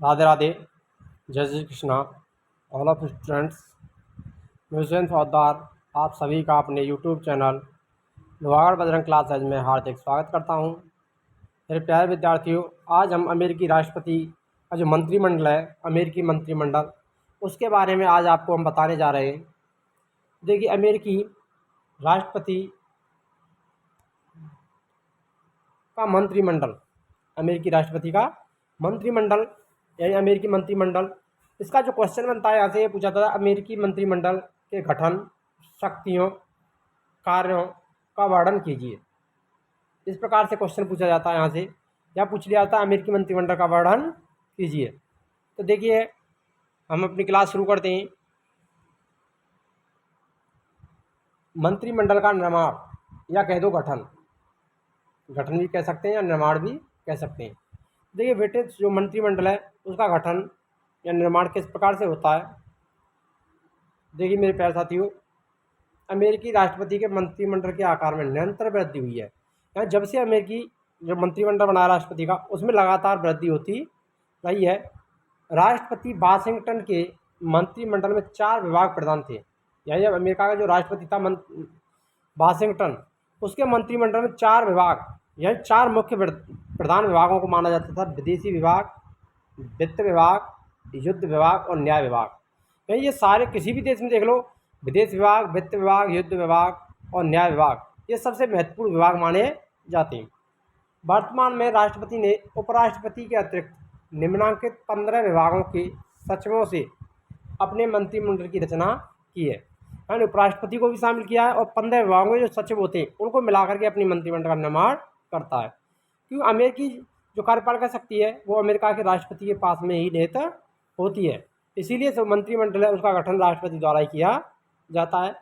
राधे राधे, जय Shri Krishna. All of students, museum फौजदार आप सभी का अपने YouTube channel Lohagarh Bajrang classes में हार्दिक स्वागत करता हूं। मेरे प्यारे विद्यार्थियों, आज हम अमेरिकी राष्ट्रपति का जो मंत्रिमंडल है, अमेरिकी मंत्रिमंडल, उसके बारे में आज आपको हम बताने जा रहे हैं। देखिए, अमेरिकी राष्ट्रपति का मंत्रिमंडल, अमेरिकी राष्ट्रपति का मंत्रिमंडल यानी अमेरिकी मंत्रिमंडल, इसका जो क्वेश्चन बनता है यहाँ से ये पूछा था, अमेरिकी मंत्रिमंडल के गठन, शक्तियों, कार्यों का वर्णन कीजिए। इस प्रकार से क्वेश्चन पूछा जाता है यहाँ से, या पूछ लिया जाता है अमेरिकी मंत्रिमंडल का वर्णन कीजिए। तो देखिए, हम अपनी क्लास शुरू करते हैं। मंत्रिमंडल का निर्माण या कह दो गठन, गठन भी कह सकते हैं या निर्माण भी कह सकते हैं। देखिए बेटे, जो मंत्रिमंडल है उसका गठन या निर्माण किस प्रकार से होता है। देखिए मेरे प्यारे साथियों, अमेरिकी राष्ट्रपति के मंत्रिमंडल के आकार में निरंतर वृद्धि हुई है। यहाँ जब से अमेरिकी जो मंत्रिमंडल बना राष्ट्रपति का, उसमें लगातार वृद्धि होती रही है। राष्ट्रपति वाशिंगटन के मंत्रिमंडल में 4 विभाग प्रधान थे। यानी जब अमेरिका का जो राष्ट्रपति था वाशिंगटन, उसके मंत्रिमंडल में 4 विभाग यानी 4 मुख्य प्रधान विभागों को माना जाता था। विदेशी विभाग, वित्त विभाग, युद्ध विभाग और न्याय विभाग। यानी ये सारे, किसी भी देश में देख लो, विदेश विभाग, वित्त विभाग, युद्ध विभाग और न्याय विभाग, ये सबसे महत्वपूर्ण विभाग माने जाते हैं। वर्तमान में राष्ट्रपति ने उपराष्ट्रपति के अतिरिक्त निम्नांकित 15 विभागों के सचिवों से अपने मंत्रिमंडल की रचना की है। यानी उपराष्ट्रपति को भी शामिल किया है और 15 विभागों के जो सचिव होते हैं उनको मिलाकर के अपनी मंत्रिमंडल का निर्माण करता है। क्योंकि अमेरिकी जो कार्यपालिका शक्ति है वो अमेरिका के राष्ट्रपति के पास में ही निहित होती है, इसीलिए जो मंत्रिमंडल है उसका गठन राष्ट्रपति द्वारा ही किया जाता है।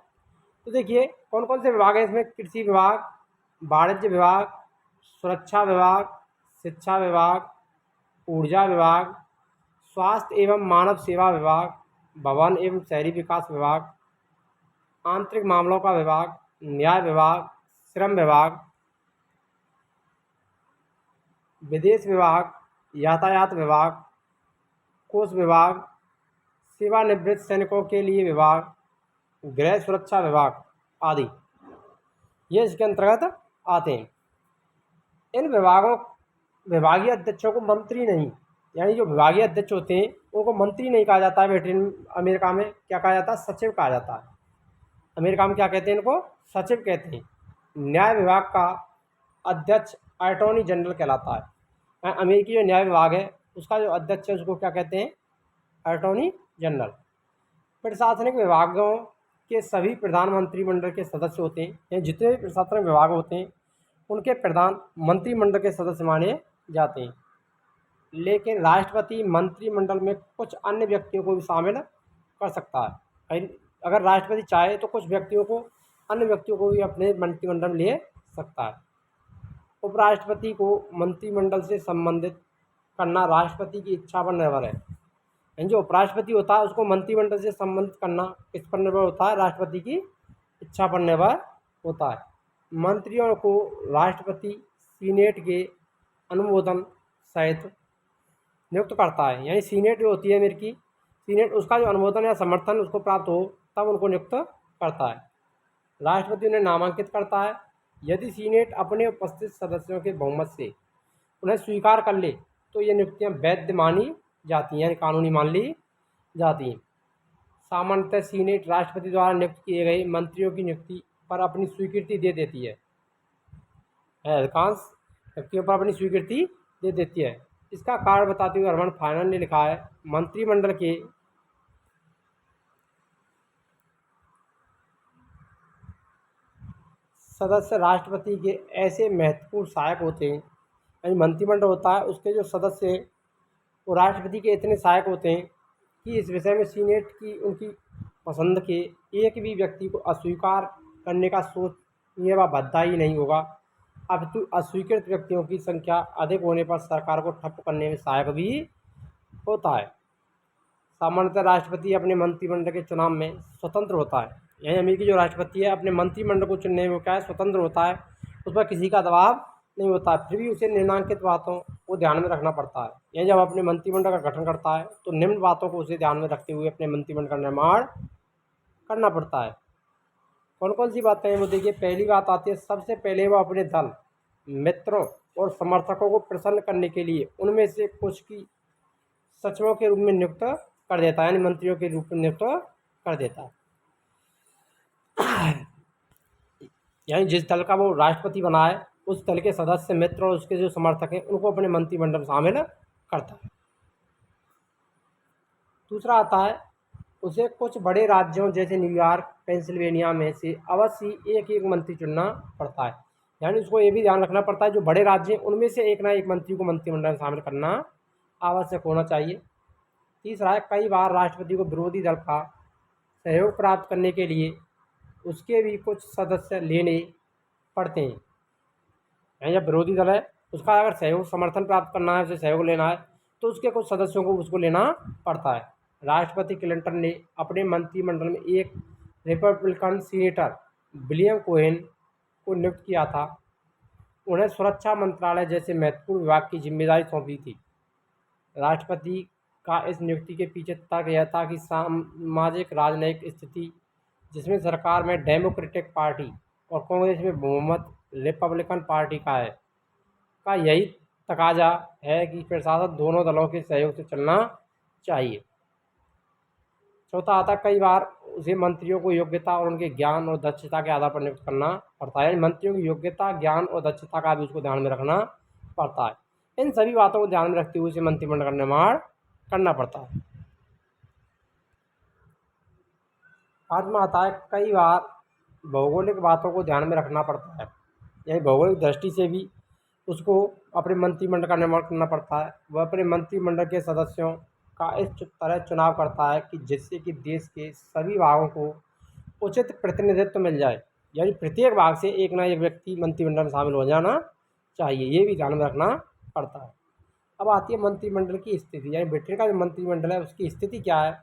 तो देखिए कौन कौन से विभाग हैं इसमें। कृषि विभाग, वाणिज्य विभाग, सुरक्षा विभाग, शिक्षा विभाग, ऊर्जा विभाग, स्वास्थ्य एवं मानव सेवा विभाग, भवन एवं शहरी विकास विभाग, आंतरिक मामलों का विभाग, न्याय विभाग, श्रम विभाग, विदेश विभाग, यातायात विभाग, कोष विभाग, सेवानिवृत्त सैनिकों के लिए विभाग, गृह सुरक्षा विभाग आदि, ये इसके अंतर्गत आते हैं। इन विभागीय अध्यक्षों को मंत्री नहीं, यानी जो विभागीय अध्यक्ष होते हैं उनको मंत्री नहीं कहा जाता है बेटे। अमेरिका में क्या कहा जाता है, सचिव कहा जाता है। अमेरिका में क्या कहते हैं, इनको सचिव कहते हैं। न्याय विभाग का अध्यक्ष अटॉर्नी जनरल कहलाता है। अमेरिकी जो न्याय विभाग है उसका जो अध्यक्ष है उसको क्या कहते हैं, अटॉर्नी जनरल। प्रशासनिक विभागों के सभी प्रधानमंत्रिमंडल के सदस्य होते हैं, यानी जितने भी प्रशासनिक विभाग होते हैं उनके प्रधान मंत्रिमंडल के सदस्य माने जाते हैं। लेकिन राष्ट्रपति मंत्रिमंडल में कुछ अन्य व्यक्तियों को भी शामिल कर सकता है। अगर राष्ट्रपति चाहे तो कुछ व्यक्तियों को, अन्य व्यक्तियों को भी अपने मंत्रिमंडल में ले सकता है। उपराष्ट्रपति को मंत्रिमंडल से संबंधित करना राष्ट्रपति की इच्छा पर निर्भर है। यानी जो उपराष्ट्रपति होता है उसको मंत्रिमंडल से संबंधित करना किस पर निर्भर होता है, राष्ट्रपति की इच्छा पर निर्भर होता है। मंत्रियों को राष्ट्रपति सीनेट के अनुमोदन सहित नियुक्त करता है। यानी सीनेट जो होती है अमेरिकी सीनेट, उसका जो अनुमोदन या समर्थन उसको प्राप्त हो तब उनको नियुक्त करता है। राष्ट्रपति उन्हें नामांकित करता है। यदि सीनेट अपने उपस्थित सदस्यों के बहुमत से उन्हें स्वीकार कर ले तो ये नियुक्तियां वैध मानी जाती हैं, यानी कानूनी मान ली जाती हैं। सामान्यतः सीनेट राष्ट्रपति द्वारा नियुक्त किए गए मंत्रियों की नियुक्ति पर अपनी स्वीकृति दे देती है। अधिकांश व्यक्तियों पर अपनी स्वीकृति दे देती है। इसका कारण बताते हुए हरमन फाइनल ने लिखा है, मंत्रिमंडल के सदस्य राष्ट्रपति के ऐसे महत्वपूर्ण सहायक होते हैं। यानी मंत्रिमंडल होता है उसके जो सदस्य हैं वो राष्ट्रपति के इतने सहायक होते हैं कि इस विषय में सीनेट की उनकी पसंद के एक भी व्यक्ति को अस्वीकार करने का सोचने व बाध्य ही नहीं होगा। अपितु अस्वीकृत व्यक्तियों की संख्या अधिक होने पर सरकार को ठप्प करने में सहायक भी होता है। सामान्यतः राष्ट्रपति अपने मंत्रिमंडल के चुनाव में स्वतंत्र होता है। यानी अमेरिकी जो राष्ट्रपति है अपने मंत्रिमंडल को चुनने में क्या है, स्वतंत्र होता है। उस पर किसी का दबाव नहीं होता है, फिर भी उसे निम्नांकित बातों को ध्यान में रखना पड़ता है। यानी जब अपने मंत्रिमंडल का गठन करता है तो निम्न बातों को उसे ध्यान में रखते हुए अपने मंत्रिमंडल का निर्माण करना पड़ता है। कौन कौन सी बातें हैं वो देखिए। पहली बात आती है, सबसे पहले वो अपने दल, मित्रों और समर्थकों को प्रसन्न करने के लिए उनमें से कुछ की सचिवों के रूप में नियुक्त कर देता है, यानी मंत्रियों के रूप में नियुक्त कर देता है। यानी जिस दल का वो राष्ट्रपति बना है उस दल के सदस्य, मित्र और उसके जो समर्थक हैं उनको अपने मंत्रिमंडल में शामिल करता है। दूसरा आता है, उसे कुछ बड़े राज्यों जैसे न्यूयॉर्क, पेंसिल्वेनिया में से अवश्य एक एक मंत्री चुनना पड़ता है। यानी उसको ये भी ध्यान रखना पड़ता है जो बड़े राज्य हैं उनमें से एक ना एक मंत्री को मंत्रिमंडल में शामिल करना आवश्यक होना चाहिए। तीसरा है, कई बार राष्ट्रपति को विरोधी दल का सहयोग प्राप्त करने के लिए उसके भी कुछ सदस्य लेने पड़ते हैं। यानी जब विरोधी दल है उसका अगर सहयोग समर्थन प्राप्त करना है, उसे सहयोग लेना है तो उसके कुछ सदस्यों को उसको लेना पड़ता है। राष्ट्रपति क्लिंटन ने अपने मंत्रिमंडल में एक रिपब्लिकन सीनेटर विलियम कोहेन को नियुक्त किया था। उन्हें सुरक्षा मंत्रालय जैसे महत्वपूर्ण विभाग की जिम्मेदारी सौंपी थी। राष्ट्रपति का इस नियुक्ति के पीछे तर्क यह था कि सामाजिक राजनयिक स्थिति जिसमें सरकार में डेमोक्रेटिक पार्टी और कांग्रेस में बहुमत रिपब्लिकन पार्टी का है, का यही तकाजा है कि प्रशासन दोनों दलों के सहयोग से चलना चाहिए। चौथा आता, कई बार उसे मंत्रियों को योग्यता और उनके ज्ञान और दक्षता के आधार पर नियुक्त करना पड़ता है। यानी मंत्रियों की योग्यता, ज्ञान और दक्षता का भी उसको ध्यान में रखना पड़ता है। इन सभी बातों को ध्यान में रखते हुए उसे मंत्रिमंडल का निर्माण करना पड़ता है। पाँचवा आता है, कई बार भौगोलिक बातों को ध्यान में रखना पड़ता है। यानी भौगोलिक दृष्टि से भी उसको अपने मंत्रिमंडल का निर्माण करना पड़ता है। वह अपने मंत्रिमंडल के सदस्यों का इस तरह चुनाव करता है कि जिससे कि देश के सभी भागों को उचित प्रतिनिधित्व मिल जाए। यानी प्रत्येक भाग से एक ना एक व्यक्ति मंत्रिमंडल में शामिल हो जाना चाहिए, ये भी ध्यान में रखना पड़ता है। अब आती है मंत्रिमंडल की स्थिति। यानी ब्रिटेन का जो मंत्रिमंडल है उसकी स्थिति क्या है।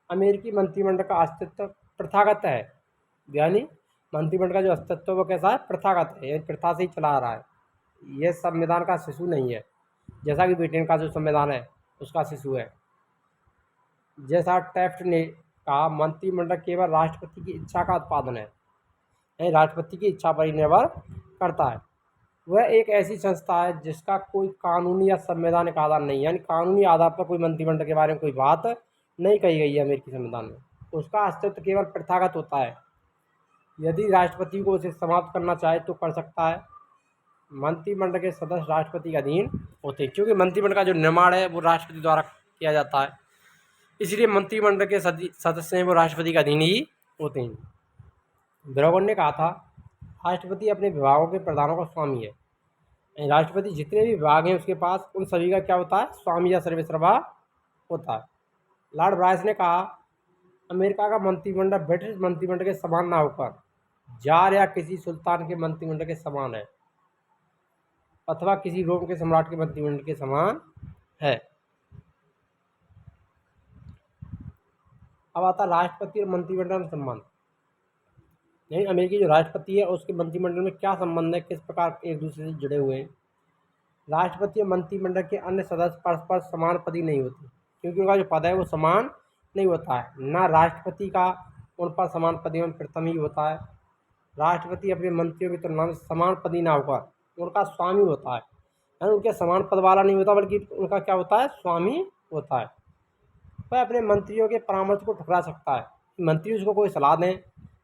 अमेरिकी मंत्रिमंडल का अस्तित्व प्रथागत है। यानी मंत्रिमंडल का जो अस्तित्व वो कैसा है, प्रथागत है, यानी प्रथा से ही चला आ रहा है। यह संविधान का शिशु नहीं है, जैसा कि ब्रिटेन का जो संविधान है उसका शिशु है। जैसा टैफ्ट ने कहा, मंत्रिमंडल केवल राष्ट्रपति की इच्छा का उत्पादन है, यानी राष्ट्रपति की इच्छा पर ही निर्भर करता है। वह एक ऐसी संस्था है जिसका कोई कानूनी या संवैधानिक आधार नहीं है। यानी कानूनी आधार पर कोई मंत्रिमंडल के बारे में कोई बात नहीं कही गई है अमेरिकी संविधान में। उसका अस्तित्व केवल प्रथागत होता है। यदि राष्ट्रपति को उसे समाप्त करना चाहे तो कर सकता है। मंत्रिमंडल के सदस्य राष्ट्रपति के अधीन होते हैं, क्योंकि मंत्रिमंडल का जो निर्माण है वो राष्ट्रपति द्वारा किया जाता है, इसलिए मंत्रिमंडल के सदस्य हैं वो राष्ट्रपति के अधीन ही होते हैं। ब्राउन ने कहा था, राष्ट्रपति अपने विभागों के प्रधानों का स्वामी है। राष्ट्रपति जितने भी विभाग हैं उसके पास उन सभी का क्या होता है, स्वामी या सर्वेसर्वा होता है। लॉर्ड ब्राइस ने कहा, अमेरिका का मंत्रिमंडल ब्रिटिश मंत्रिमंडल के समान ना होकर जार या किसी सुल्तान के मंत्रिमंडल के समान है, अथवा किसी रोम के सम्राट के मंत्रिमंडल के समान है। अब आता राष्ट्रपति और मंत्रिमंडल में संबंध। यानी अमेरिकी जो राष्ट्रपति है उसके मंत्रिमंडल में क्या संबंध है, किस प्रकार एक दूसरे से जुड़े हुए हैं। राष्ट्रपति और मंत्रिमंडल के अन्य सदस्य परस्पर समान पदी नहीं होते, क्योंकि उनका जो पद है वो समान नहीं होता है। ना राष्ट्रपति का उन पर समान पदी में प्रथम ही होता है। राष्ट्रपति अपने मंत्रियों की तुलना में समान पदी ना होकर उनका स्वामी होता है। यानी उनके समान पद वाला नहीं होता, बल्कि उनका क्या होता है, स्वामी होता है। वह अपने मंत्रियों के परामर्श को ठुकरा सकता है। मंत्री उसको कोई सलाह दें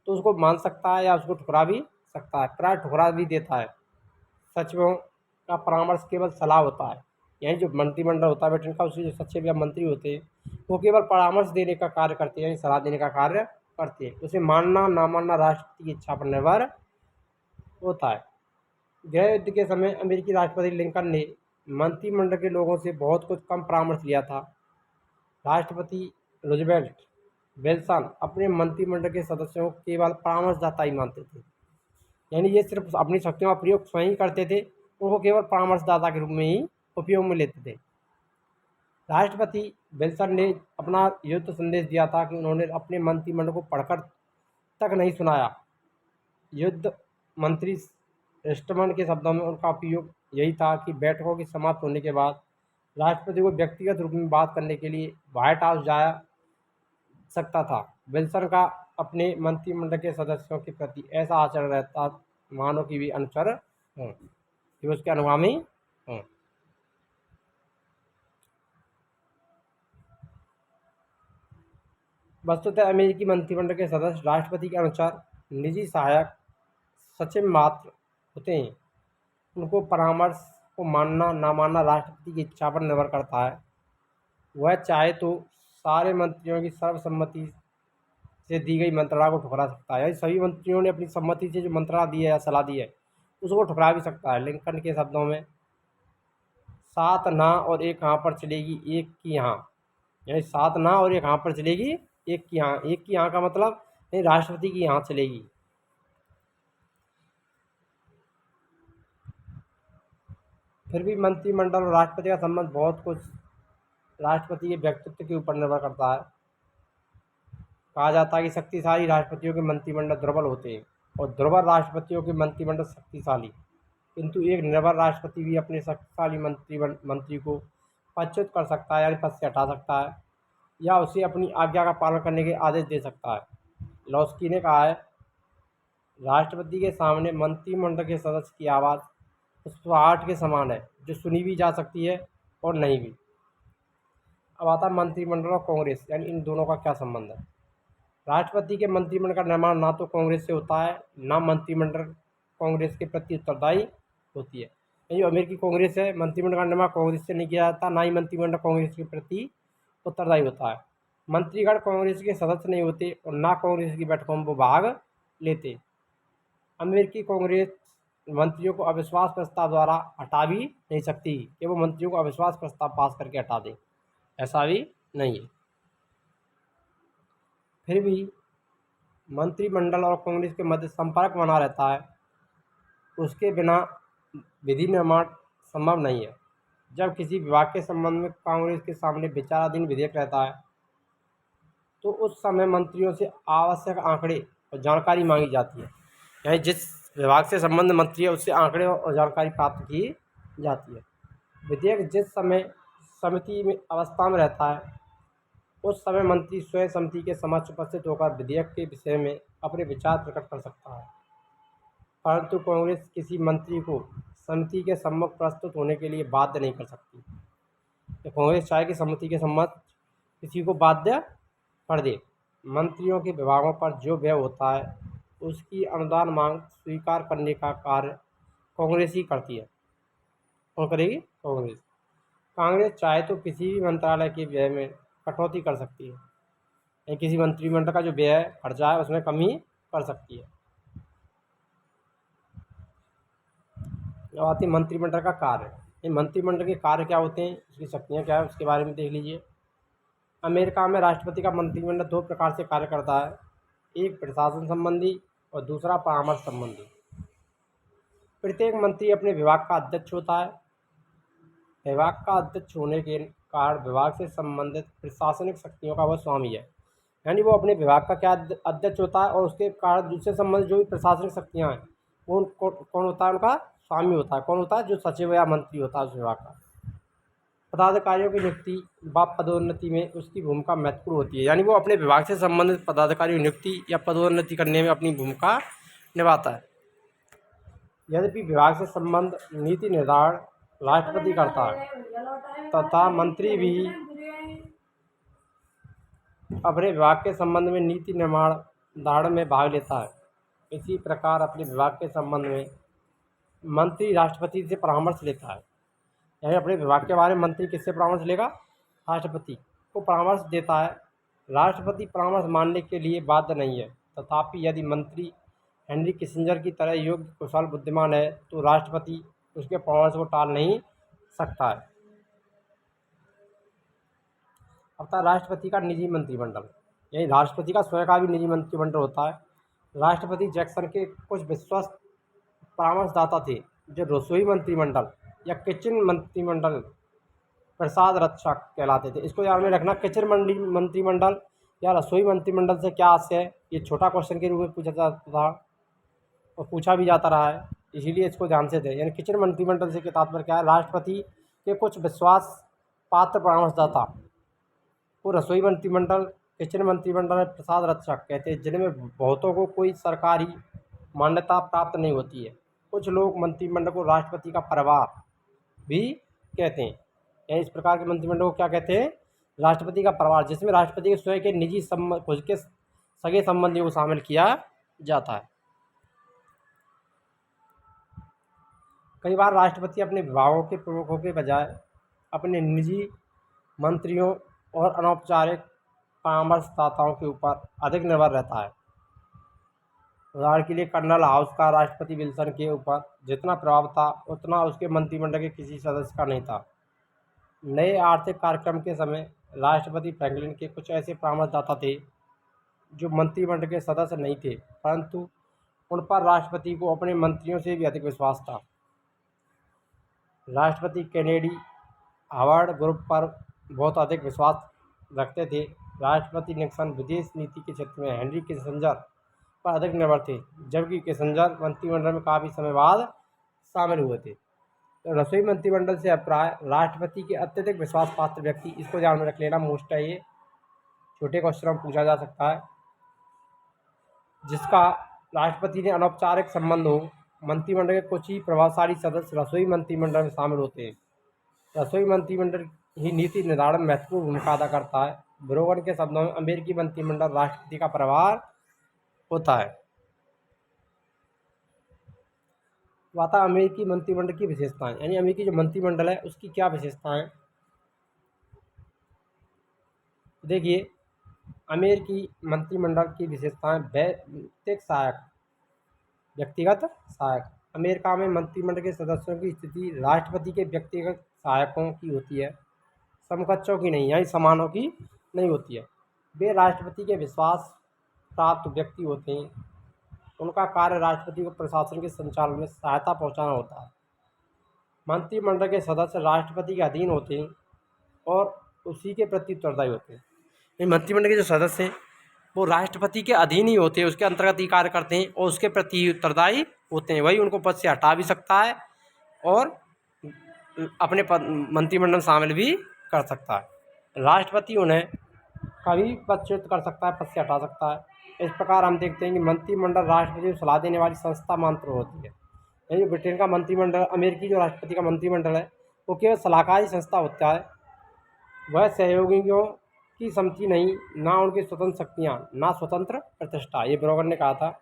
तो उसको मान सकता है या उसको ठुकरा भी सकता है, प्राय ठुकरा भी देता है। सचिवों का परामर्श केवल सलाह होता है। यानी जो मंत्रिमंडल होता है ब्रिटेन का, उसके जो सचिव या मंत्री होते हैं वो केवल परामर्श देने का कार्य करते हैं, यानी सलाह देने का कार्य करते हैं। उसे मानना ना मानना राष्ट्रपति की इच्छा पर निर्भर होता है। गृह युद्ध के समय अमेरिकी राष्ट्रपति लिंकन ने मंत्रिमंडल के लोगों से बहुत कुछ कम परामर्श लिया था। राष्ट्रपति रूजवेल्ट विल्सन अपने मंत्रिमंडल के सदस्यों को केवल परामर्शदाता ही मानते थे। यानी ये सिर्फ अपनी शक्तियों का प्रयोग स्वयं ही करते थे, उनको केवल परामर्शदाता के रूप में ही उपयोग में लेते थे। राष्ट्रपति विल्सन ने अपना युद्ध संदेश दिया था कि उन्होंने अपने मंत्रिमंडल को पढ़कर तक नहीं सुनाया। युद्ध मंत्री रिस्टमंड के शब्दों में उनका उपयोग यही था कि बैठकों की समाप्त होने के बाद राष्ट्रपति को व्यक्तिगत रूप में बात करने के लिए व्हाइट हाउस जाया सकता था। विल्सन का अपने मंत्रिमंडल के सदस्यों के प्रति ऐसा आचरण रहता मानो कि वे अनुचर हों, कि उसके अनुगामी हों। वस्तुतः अमेरिकी मंत्रिमंडल के सदस्य राष्ट्रपति के अनुसार निजी सहायक सचिव मात्र होते हैं। उनको परामर्श को मानना ना मानना राष्ट्रपति की इच्छा पर निर्भर करता है। वह चाहे तो सारे मंत्रियों की सर्वसम्मति से दी गई मंत्रणा को ठुकरा सकता है, यानी सभी मंत्रियों ने अपनी सम्मति से जो मंत्रणा दी है या सलाह दी है उसको ठुकरा भी सकता है। लिंकन के शब्दों में 7 ना और 1 हाँ पर चलेगी, 1 की हाँ, यानी 7 ना और 1 हाँ पर चलेगी, 1 की हाँ। 1 की हाँ का मतलब नहीं, राष्ट्रपति की हाँ चलेगी। फिर भी मंत्रिमंडल और राष्ट्रपति का संबंध बहुत कुछ राष्ट्रपति के व्यक्तित्व के ऊपर निर्भर करता है। कहा जाता है कि शक्तिशाली राष्ट्रपतियों के मंत्रिमंडल दुर्बल होते हैं और दुर्बल राष्ट्रपतियों के मंत्रिमंडल शक्तिशाली। किंतु एक निर्बल राष्ट्रपति भी अपने शक्तिशाली मंत्री को पदच्युत कर सकता है, यानी पद से हटा सकता है, या उसे अपनी आज्ञा का पालन करने के आदेश दे सकता है। लॉस्की ने कहा है, राष्ट्रपति के सामने मंत्रिमंडल के सदस्य की आवाज़ उस आहट के समान है जो सुनी भी जा सकती है और नहीं भी। अब आता है मंत्रिमंडल और कांग्रेस, यानी इन दोनों का क्या संबंध है। राष्ट्रपति के मंत्रिमंडल का निर्माण ना तो कांग्रेस से होता है, ना मंत्रिमंडल कांग्रेस के प्रति उत्तरदायी होती है। ये जो अमेरिकी कांग्रेस है, मंत्रिमंडल का निर्माण कांग्रेस से नहीं किया जाता, ना ही मंत्रिमंडल कांग्रेस के प्रति उत्तरदायी होता है। मंत्रीगण कांग्रेस के सदस्य नहीं होते और ना कांग्रेस की बैठकों में वो भाग लेते। अमेरिकी कांग्रेस मंत्रियों को अविश्वास प्रस्ताव द्वारा हटा भी नहीं सकती कि वो मंत्रियों को अविश्वास प्रस्ताव पास करके हटा दे, ऐसा भी नहीं है। फिर भी मंत्रिमंडल और कांग्रेस के मध्य संपर्क बना रहता है, उसके बिना विधि निर्माण संभव नहीं है। जब किसी विभाग के संबंध में कांग्रेस के सामने विचाराधीन विधेयक रहता है तो उस समय मंत्रियों से आवश्यक आंकड़े और जानकारी मांगी जाती है, यानी जिस विभाग से संबंध मंत्री है उससे आंकड़े और जानकारी प्राप्त की जाती है। विधेयक जिस समय समिति में अवस्था में रहता है उस समय मंत्री स्वयं समिति के समक्ष उपस्थित होकर विधेयक के विषय में अपने विचार प्रकट कर सकता है, परंतु कांग्रेस किसी मंत्री को समिति के सम्मुख प्रस्तुत होने के लिए बाध्य नहीं कर सकती। तो कांग्रेस चाहे कि समिति के सम्मत किसी को बाध्य कर दे। मंत्रियों के विभागों पर जो व्यय होता है उसकी अनुदान मांग स्वीकार करने का कार्य कांग्रेस ही करती है। कौन करेगी? कांग्रेस। कांग्रेस चाहे तो किसी भी मंत्रालय के व्यय में कटौती कर सकती है, या किसी मंत्रिमंडल का जो व्यय खर्चा है उसमें कमी कर सकती है। अब आती है मंत्रिमंडल का कार्य। ये मंत्रिमंडल के कार्य क्या होते हैं, उसकी शक्तियाँ क्या है, उसके बारे में देख लीजिए। अमेरिका में राष्ट्रपति का मंत्रिमंडल 2 प्रकार से कार्य करता है, एक प्रशासन संबंधी और दूसरा परामर्श संबंधी। प्रत्येक मंत्री अपने विभाग का अध्यक्ष होता है। विभाग का अध्यक्ष होने के कारण विभाग से संबंधित प्रशासनिक शक्तियों का वह स्वामी है, यानी वो अपने विभाग का क्या अध्यक्ष होता है और उसके कारण दूसरे संबंधित जो भी प्रशासनिक शक्तियाँ हैं वो कौन होता है, उनका स्वामी होता है। कौन होता है? जो सचिव या मंत्री होता है उस विभाग का। पदाधिकारियों की नियुक्ति व पदोन्नति में उसकी भूमिका महत्वपूर्ण होती है, यानी वो अपने विभाग से संबंधित पदाधिकारियों की नियुक्ति या पदोन्नति करने में अपनी भूमिका निभाता है। यद्यपि विभाग से संबंध नीति निर्धारण राष्ट्रपति करता है तथा मंत्री भी अपने विभाग के संबंध में नीति निर्माण धारण में भाग लेता है। इसी प्रकार अपने विभाग के संबंध में मंत्री राष्ट्रपति से परामर्श लेता है, यानी अपने विभाग के बारे में मंत्री किससे परामर्श लेगा? राष्ट्रपति को परामर्श देता है। राष्ट्रपति परामर्श मानने के लिए बाध्य नहीं है, तथापि यदि मंत्री हेनरी किसिंजर की तरह योग्य कुशल बुद्धिमान है तो राष्ट्रपति उसके परामर्श को टाल नहीं सकता है। अब था राष्ट्रपति का निजी मंत्रिमंडल, यानी राष्ट्रपति का स्वयं का भी निजी मंत्रिमंडल होता है। राष्ट्रपति जैक्सन के कुछ विश्वस्त परामर्शदाता थे जो रसोई मंत्रिमंडल या किचन मंत्रिमंडल प्रसाद रक्षक कहलाते थे। इसको याद में रखना, किचन मंत्रिमंडल या रसोई मंत्रिमंडल से क्या आशय है, ये छोटा क्वेश्चन के रूप में पूछा जाता था और पूछा भी जाता रहा है। इसीलिए इसको ध्यान से दें। यानी किचन मंत्रिमंडल से के तात्पर्य क्या है, राष्ट्रपति के कुछ विश्वास पात्र परामर्शदाता को रसोई मंत्रिमंडल, किचन मंत्रिमंडल में प्रसाद रक्षक कहते हैं, जिनमें बहुतों को कोई सरकारी मान्यता प्राप्त नहीं होती है। कुछ लोग मंत्रिमंडल को राष्ट्रपति का परिवार भी कहते हैं। यानी इस प्रकार के मंत्रिमंडल को क्या कहते हैं, राष्ट्रपति का परिवार, जिसमें राष्ट्रपति के स्वयं के निजी खुद के सगे संबंधियों को शामिल किया जाता है। कई बार राष्ट्रपति अपने विभागों के प्रमुखों के बजाय अपने निजी मंत्रियों और अनौपचारिक परामर्शदाताओं के ऊपर अधिक निर्भर रहता है। उदाहरण के लिए कर्नल हाउस का राष्ट्रपति विल्सन के ऊपर जितना प्रभाव था उतना उसके मंत्रिमंडल के किसी सदस्य का नहीं था। नए आर्थिक कार्यक्रम के समय राष्ट्रपति फ्रैंकलिन के कुछ ऐसे परामर्शदाता थे जो मंत्रिमंडल के सदस्य नहीं थे, परंतु उन पर राष्ट्रपति को अपने मंत्रियों से भी अधिक विश्वास था। राष्ट्रपति केनेडी हार्वर्ड ग्रुप पर बहुत अधिक विश्वास रखते थे। राष्ट्रपति निक्सन विदेश नीति के क्षेत्र में हेनरी किसिंजर पर अधिक निर्भर थे, जबकि किसिंजर मंत्रिमंडल में काफ़ी समय बाद शामिल हुए थे। तो रसोई मंत्रिमंडल से अभिप्राय राष्ट्रपति के अत्यधिक विश्वास पात्र व्यक्ति, इसको ध्यान में रख लेना, मोस्ट है ये, छोटे क्वेश्चन में पूछा जा सकता है, जिसका राष्ट्रपति ने अनौपचारिक संबंध हो। मंत्रिमंडल के कुछ ही प्रभावशाली सदस्य रसोई मंत्रिमंडल में शामिल होते हैं। रसोई मंत्रिमंडल ही नीति निर्धारण में महत्वपूर्ण भूमिका अदा करता है। ब्रोगन के शब्दों में अमेरिकी मंत्रिमंडल राष्ट्रपति का परिवार होता है। वाता अमेरिकी मंत्रिमंडल की विशेषताएं, यानी अमेरिकी जो मंत्रिमंडल है उसकी क्या विशेषताएं। देखिए, अमेरिकी मंत्रिमंडल की विशेषताएं व्यक्तिगत सहायक। अमेरिका में मंत्रिमंडल के सदस्यों की स्थिति राष्ट्रपति के व्यक्तिगत सहायकों की होती है, समकक्षों की नहीं, यानी समानों की नहीं होती है। वे राष्ट्रपति के विश्वास प्राप्त व्यक्ति होते हैं। उनका कार्य राष्ट्रपति को प्रशासन के संचालन में सहायता पहुंचाना होता है। मंत्रिमंडल के सदस्य राष्ट्रपति के अधीन होते हैं और उसी के प्रति उत्तरदायी होते हैं। ये मंत्रिमंडल के जो सदस्य हैं वो राष्ट्रपति के अधीन ही होते हैं, उसके अंतर्गत ही कार्य करते हैं और उसके प्रति ही उत्तरदायी होते हैं। वही उनको पद से हटा भी सकता है और अपने मंत्रिमंडल में शामिल भी कर सकता है। राष्ट्रपति उन्हें कभी पदच्युत कर सकता है, पद से हटा सकता है। इस प्रकार हम देखते हैं कि मंत्रिमंडल राष्ट्रपति को सलाह देने वाली संस्था मात्र होती है। यानी ब्रिटेन का मंत्रिमंडल, अमेरिकी जो राष्ट्रपति का मंत्रिमंडल है वो केवल सलाहकारी संस्था होता है। वह सहयोगियों की समिति नहीं, ना उनकी स्वतंत्र शक्तियाँ, ना स्वतंत्र प्रतिष्ठा, ये ब्रोगन ने कहा था।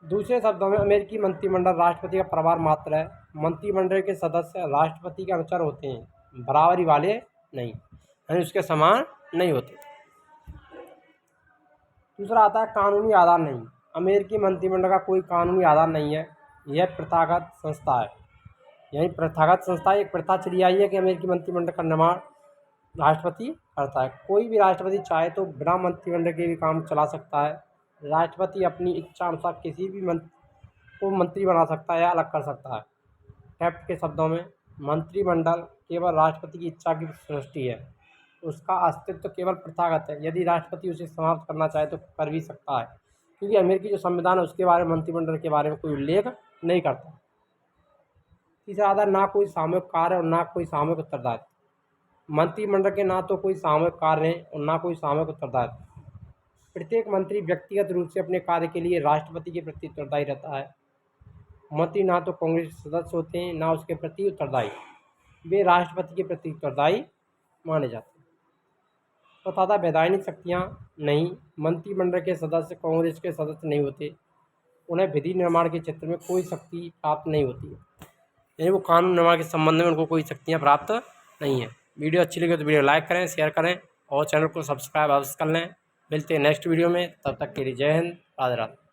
दूसरे शब्दों में अमेरिकी मंत्रिमंडल राष्ट्रपति का परिवार मात्र है। मंत्रिमंडल के सदस्य राष्ट्रपति के अनुचर होते हैं, बराबरी वाले नहीं, यानी उसके समान नहीं होते। दूसरा आता है कानूनी आधार नहीं। अमेरिकी मंत्रिमंडल का कोई कानूनी आधार नहीं है, यह प्रथागत संस्था है। यानी प्रथागत संस्था, एक प्रथा चली आई है कि अमेरिकी मंत्रिमंडल का निर्माण राष्ट्रपति करता है। कोई भी राष्ट्रपति चाहे तो बिना मंत्रिमंडल के भी काम चला सकता है। राष्ट्रपति अपनी इच्छा अनुसार किसी भी को मंत्री बना सकता है या अलग कर सकता है। टैफ्ट के शब्दों में मंत्रिमंडल केवल राष्ट्रपति की इच्छा की सृष्टि है, उसका अस्तित्व केवल प्रथागत है। यदि राष्ट्रपति उसे समाप्त करना चाहे तो कर भी सकता है, क्योंकि अमेरिकी जो संविधान है उसके बारे में, मंत्रिमंडल के बारे में कोई उल्लेख नहीं करता। तीसरा आधार ना कोई सामूहिक कार्य और ना कोई सामूहिक उत्तरदायित्व। मंत्रिमंडल के ना तो कोई सामूहिक कार्य है और ना कोई सामूहिक उत्तरदायित्व। प्रत्येक मंत्री व्यक्तिगत रूप से अपने कार्य के लिए राष्ट्रपति के प्रति उत्तरदायी रहता है। मंत्री ना तो कांग्रेस के सदस्य होते हैं, ना उसके प्रति उत्तरदायी, वे राष्ट्रपति के प्रति उत्तरदायी माने जाते हैं। तो तथा वैधानिक शक्तियाँ नहीं, मंत्रिमंडल के सदस्य कांग्रेस के सदस्य नहीं होते, उन्हें विधि निर्माण के क्षेत्र में कोई शक्ति प्राप्त नहीं होती है, यानी वो कानून निर्माण के संबंध में उनको कोई शक्तियाँ प्राप्त नहीं है। वीडियो अच्छी लगी तो वीडियो लाइक करें, शेयर करें और चैनल को सब्सक्राइब अवश्य कर लें। मिलते हैं नेक्स्ट वीडियो में, तब तक के लिए जय हिंद, राधे राधे।